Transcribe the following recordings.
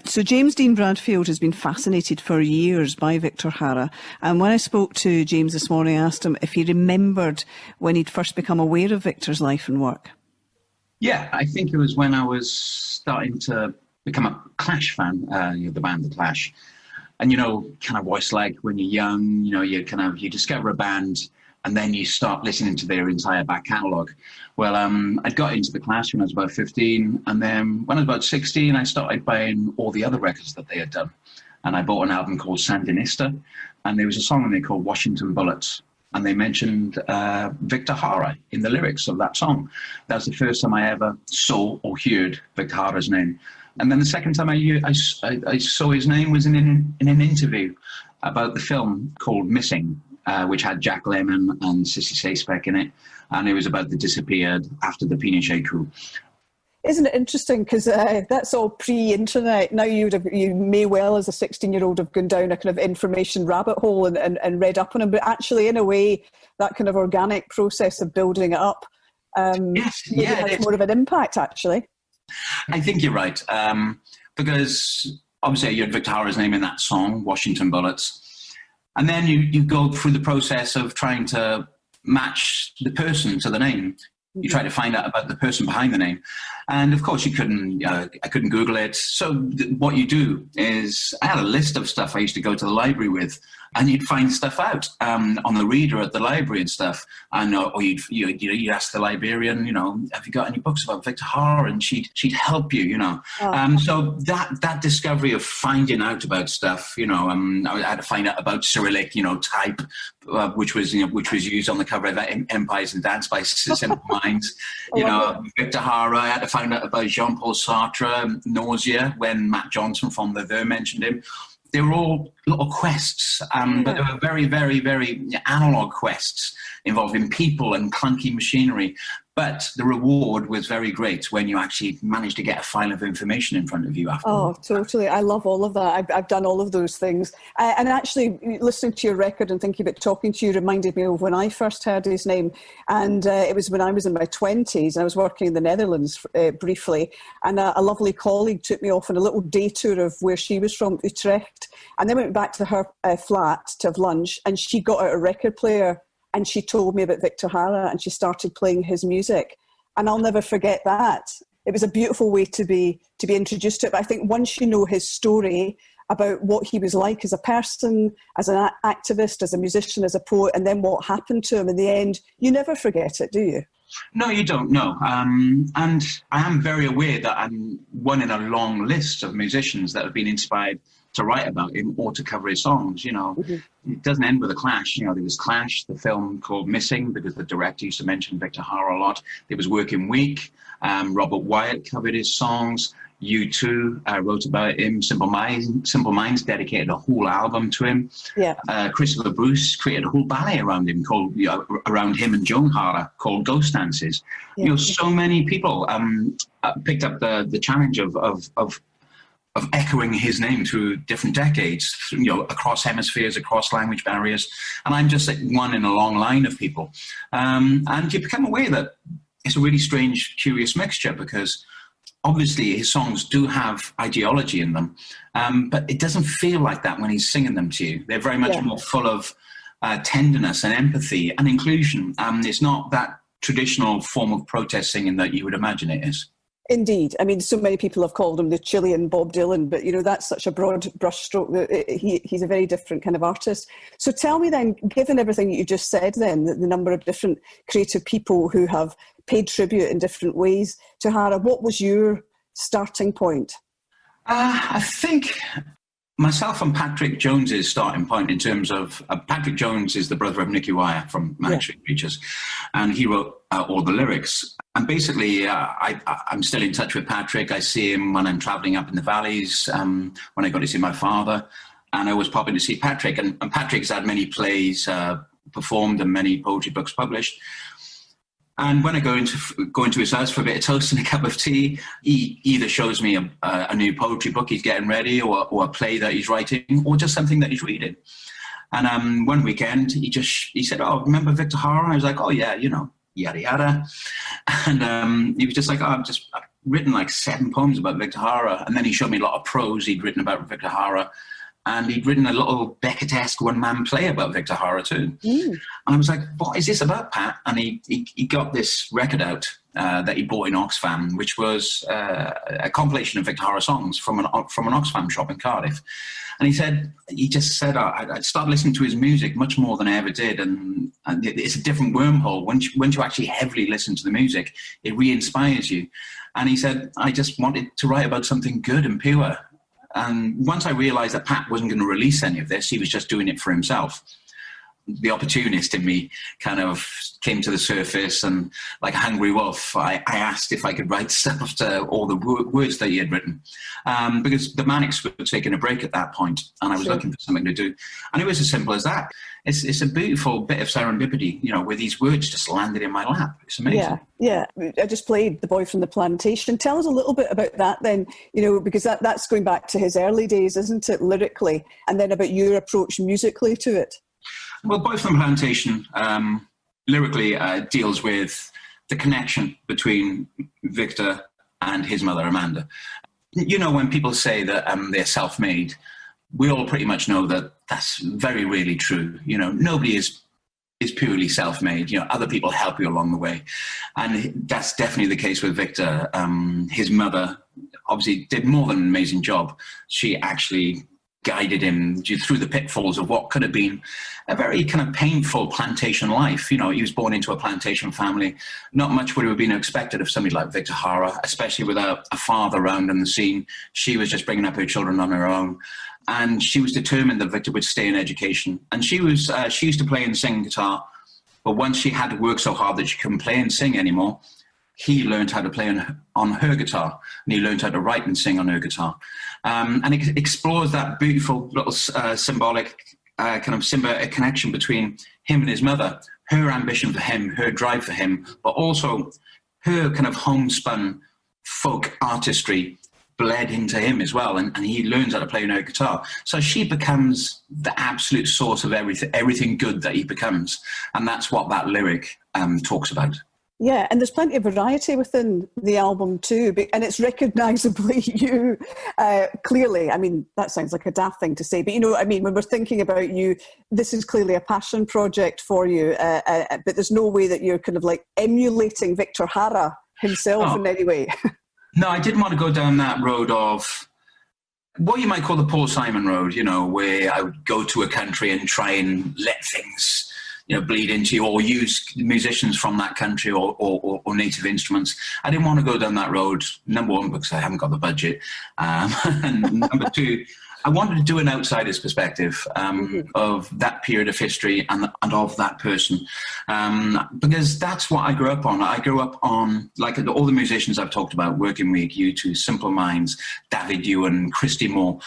So James Dean Bradfield has been fascinated for years by Victor Jara. And when I spoke to James this morning, I asked him if he remembered when he'd first become aware of Victor's life and work. Yeah, I think it was when I was starting to become a Clash fan, the band The Clash. And, kind of what it's like when you're young, you discover a band and then you start listening to their entire back catalogue. Well, I got into The Clash when I was about 15. And then when I was about 16, I started buying all the other records that they had done. And I bought an album called Sandinista. And there was a song in there called Washington Bullets. And they mentioned Victor Jara in the lyrics of that song. That was the first time I ever saw or heard Victor Jara's name. And then the second time I saw his name was in an interview about the film called Missing, which had Jack Lemmon and Sissy Spacek in it. And it was about the disappeared after the Pinochet coup. Isn't it interesting? Because that's all pre-internet. Now you may well, as a 16-year-old, have gone down a kind of information rabbit hole and read up on him. But actually, in a way, that kind of organic process of building it up has more of an impact, actually. I think you're right. Because obviously you had Victor Jara's name in that song, Washington Bullets. And then you go through the process of trying to match the person to the name. You try to find out about the person behind the name. And of course I couldn't Google it. So what you do is, I had a list of stuff I used to go to the library with, and you'd find stuff out on the reader at the library and stuff. And or you'd ask the librarian, have you got any books about Victor Jara? And she'd help you, So that discovery of finding out about stuff, I had to find out about Cyrillic, type, which was used on the cover of Empires and Dance by Simple Minds. Victor Jara. I had to find out about Jean-Paul Sartre, Nausea, when Matt Johnson from The Verve mentioned him. They were all little quests, but they were very, very, very analog quests involving people and clunky machinery. But the reward was very great when you actually managed to get a file of information in front of you after. Oh, totally. I love all of that. I've done all of those things. And actually, listening to your record and thinking about talking to you reminded me of when I first heard his name. And it was when I was in my 20s. I was working in the Netherlands briefly. And a lovely colleague took me off on a little day tour of where she was from, Utrecht. And then went back to her flat to have lunch. And she got out a record player. And she told me about Victor Jara, and she started playing his music. And I'll never forget that. It was a beautiful way to be introduced to it. But I think once you know his story about what he was like as a person, as an activist, as a musician, as a poet, and then what happened to him in the end, you never forget it, do you? No, you don't, no. And I am very aware that I'm one in a long list of musicians that have been inspired to write about him or to cover his songs, It doesn't end with a Clash. There was Clash, the film called Missing, because the director used to mention Victor Jara a lot. There was Working Week. Robert Wyatt covered his songs. U2 wrote about him. Simple Minds dedicated a whole album to him. Yeah. Christopher Bruce created a whole ballet around him around him and Joan Jara called Ghost Dances. Yeah. So many people picked up the challenge of echoing his name through different decades, across hemispheres, across language barriers. And I'm just like one in a long line of people. And you become aware that it's a really strange, curious mixture, because obviously his songs do have ideology in them, but it doesn't feel like that when he's singing them to you. They're very much more full of tenderness and empathy and inclusion. It's not that traditional form of protest singing that you would imagine it is. Indeed. I mean, so many people have called him the Chilean Bob Dylan, but, that's such a broad brushstroke that he's a very different kind of artist. So tell me then, given everything you just said then, the number of different creative people who have paid tribute in different ways to Jara, what was your starting point? I think myself and Patrick Jones's starting point in terms of Patrick Jones is the brother of Nicky from Manic Creatures, and he wrote all the lyrics. And basically, I'm still in touch with Patrick. I see him when I'm traveling up in the valleys, when I go to see my father, and I was popping to see Patrick. And Patrick's had many plays performed and many poetry books published. And when I go into his house for a bit of toast and a cup of tea, he either shows me a new poetry book he's getting ready, or a play that he's writing, or just something that he's reading. And one weekend, he said, "Oh, remember Victor Jara?" I was like, "Oh yeah, yada yada." And he was just like, "Oh, written like 7 poems about Victor Jara, and then he showed me a lot of prose he'd written about Victor Jara, and he'd written a little Beckett-esque one-man play about Victor Jara too. And I was like, what is this about, Pat? And he got this record out that he bought in Oxfam, which was a compilation of Victor Jara songs from an Oxfam shop in Cardiff. And he just said, I'd started listening to his music much more than I ever did. And it's a different wormhole. Once you actually heavily listen to the music, it re-inspires you. And he said, I just wanted to write about something good and pure. And once I realized that Pat wasn't going to release any of this, he was just doing it for himself, the opportunist in me kind of came to the surface, and like a hungry wolf, I asked if I could write stuff to all the words that he had written, because the Manics were taking a break at that point, and I was looking for something to do. And it was as simple as that. It's a beautiful bit of serendipity, where these words just landed in my lap. It's amazing. Yeah. I just played The Boy from the Plantation. Tell us a little bit about that then, because that's going back to his early days, isn't it, lyrically, and then about your approach musically to it. Well, Boy from the Plantation lyrically deals with the connection between Victor and his mother, Amanda. When people say that they're self-made, we all pretty much know that that's very rarely true. Nobody is purely self-made. Other people help you along the way. And that's definitely the case with Victor. His mother obviously did more than an amazing job. She actually guided him through the pitfalls of what could have been a very kind of painful plantation life. He was born into a plantation family. Not much would have been expected of somebody like Victor Jara, especially without a father around in the scene. She was just bringing up her children on her own. And she was determined that Victor would stay in education. And she used to play and sing guitar. But once she had to work so hard that she couldn't play and sing anymore, he learned how to play on her guitar, and he learned how to write and sing on her guitar. And it explores that beautiful little symbolic connection between him and his mother, her ambition for him, her drive for him, but also her kind of homespun folk artistry bled into him as well, and he learns how to play on her guitar. So she becomes the absolute source of everything good that he becomes, and that's what that lyric talks about. Yeah, and there's plenty of variety within the album too, and it's recognisably you, clearly. I mean, that sounds like a daft thing to say, but you know what I mean? When we're thinking about you, this is clearly a passion project for you, but there's no way that you're kind of like emulating Victor Jara himself in any way. No, I didn't want to go down that road of what you might call the Paul Simon road, where I would go to a country and try and let things bleed into you, or use musicians from that country or native instruments. I didn't want to go down that road, number one, because I haven't got the budget. And number two, I wanted to do an outsider's perspective of that period of history and of that person. Because that's what I grew up on. I grew up on, like all the musicians I've talked about, Working Week, U2, Simple Minds, David Ewan, Christy Moore,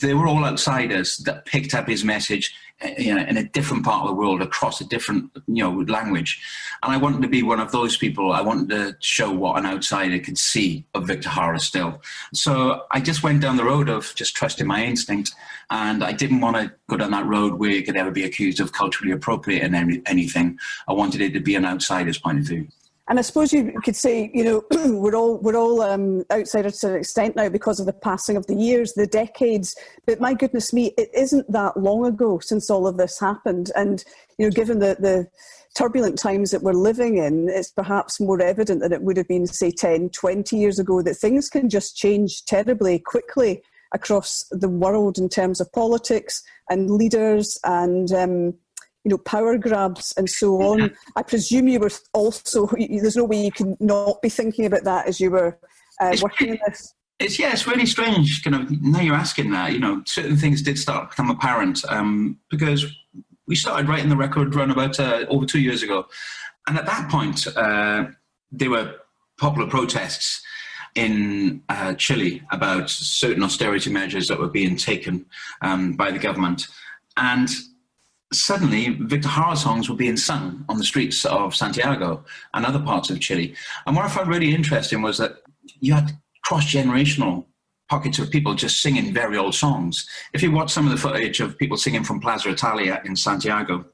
they were all outsiders that picked up his message in a different part of the world, across a different, language. And I wanted to be one of those people. I wanted to show what an outsider could see of Victor Jara still. So I just went down the road of just trusting my instinct. And I didn't want to go down that road where you could ever be accused of culturally appropriating anything. I wanted it to be an outsider's point of view. And I suppose you could say, we're all outsiders to an extent now because of the passing of the years, the decades. But my goodness me, it isn't that long ago since all of this happened. And, given the turbulent times that we're living in, it's perhaps more evident than it would have been, say, 10, 20 years ago, that things can just change terribly quickly across the world in terms of politics and leaders and power grabs and so on. I presume you were also, there's no way you can not be thinking about that as you were working on this. It's really strange, now you're asking that, certain things did start to become apparent because we started writing the record run about over 2 years ago. And at that point, there were popular protests in Chile about certain austerity measures that were being taken by the government. And suddenly, Victor Jara songs were being sung on the streets of Santiago and other parts of Chile. And what I found really interesting was that you had cross-generational pockets of people just singing very old songs. If you watch some of the footage of people singing from Plaza Italia in Santiago,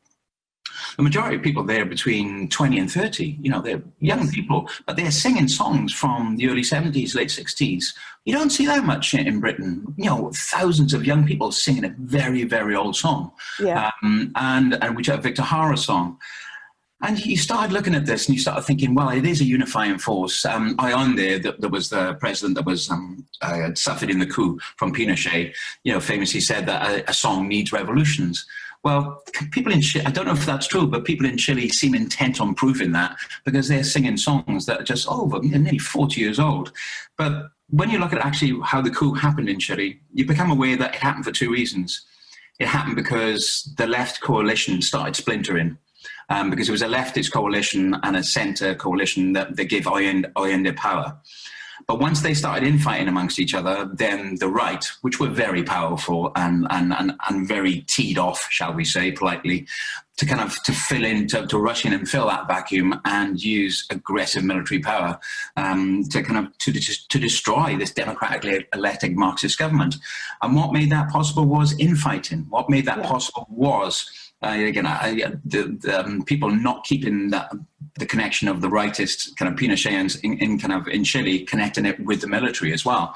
the majority of people there are between 20 and 30. You know, they're young people, but they're singing songs from the early 70s, late 60s. You don't see that much in Britain. You know, thousands of young people singing a very, very old song, and which a Victor Hara song. And you started looking at this and you started thinking, well, it is a unifying force. Ayon there was the president that was suffered in the coup from Pinochet, you know, famously said that a song needs revolutions. Well, people in Chile, I don't know if that's true, but people in Chile seem intent on proving that because they're singing songs that are just nearly 40 years old. But when you look at actually how the coup happened in Chile, you become aware that it happened for two reasons. It happened because the left coalition started splintering. Because it was a leftist coalition and a centre coalition that gave Allende power. But once they started infighting amongst each other, then the right, which were very powerful and very teed off, shall we say, politely, to rush in and fill that vacuum and use aggressive military power to destroy this democratically elected Marxist government. And what made that possible was infighting. What made that possible was people not keeping the connection of the rightist kind of Pinochetans in Chile, connecting it with the military as well.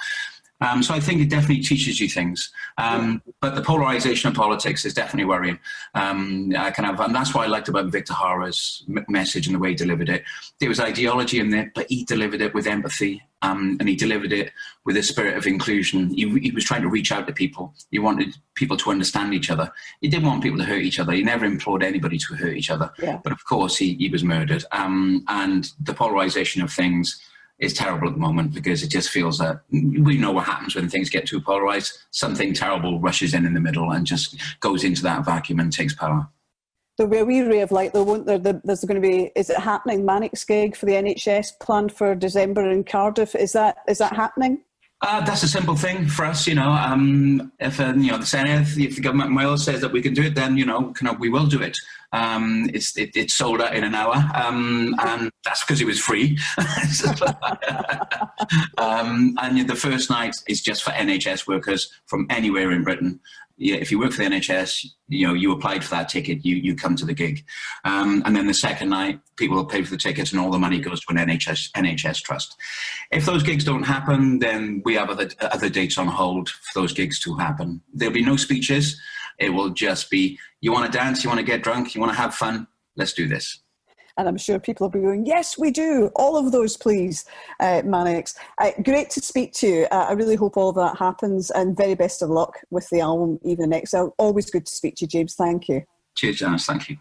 So I think it definitely teaches you things. But the polarization of politics is definitely worrying. And that's what I liked about Victor Hara's message and the way he delivered it. There was ideology in there, but he delivered it with empathy. And he delivered it with a spirit of inclusion. He was trying to reach out to people. He wanted people to understand each other. He didn't want people to hurt each other. He never implored anybody to hurt each other. Yeah. But of course, he was murdered. And the polarization of things is terrible at the moment because it just feels that we know what happens when things get too polarized. Something terrible rushes in the middle and just goes into that vacuum and takes power. There'll be a wee ray of light, though, won't there? There's going to be, is it happening, Manics gig for the NHS planned for December in Cardiff? Is that happening? That's a simple thing for us, you know. If the Senate, if the government in Wales says that we can do it, then we will do it. It's sold out in an hour, and that's because it was free. And the first night is just for NHS workers from anywhere in Britain. Yeah, if you work for the NHS, you applied for that ticket, you come to the gig. And then the second night, people will pay for the tickets and all the money goes to an NHS trust. If those gigs don't happen, then we have other dates on hold for those gigs to happen. There'll be no speeches. It will just be, you want to dance, you want to get drunk, you want to have fun, let's do this. And I'm sure people will be going, yes, we do. All of those, please, Manics. Great to speak to you. I really hope all of that happens and very best of luck with the album, even next. Always good to speak to you, James. Thank you. Cheers, Janice. Thank you.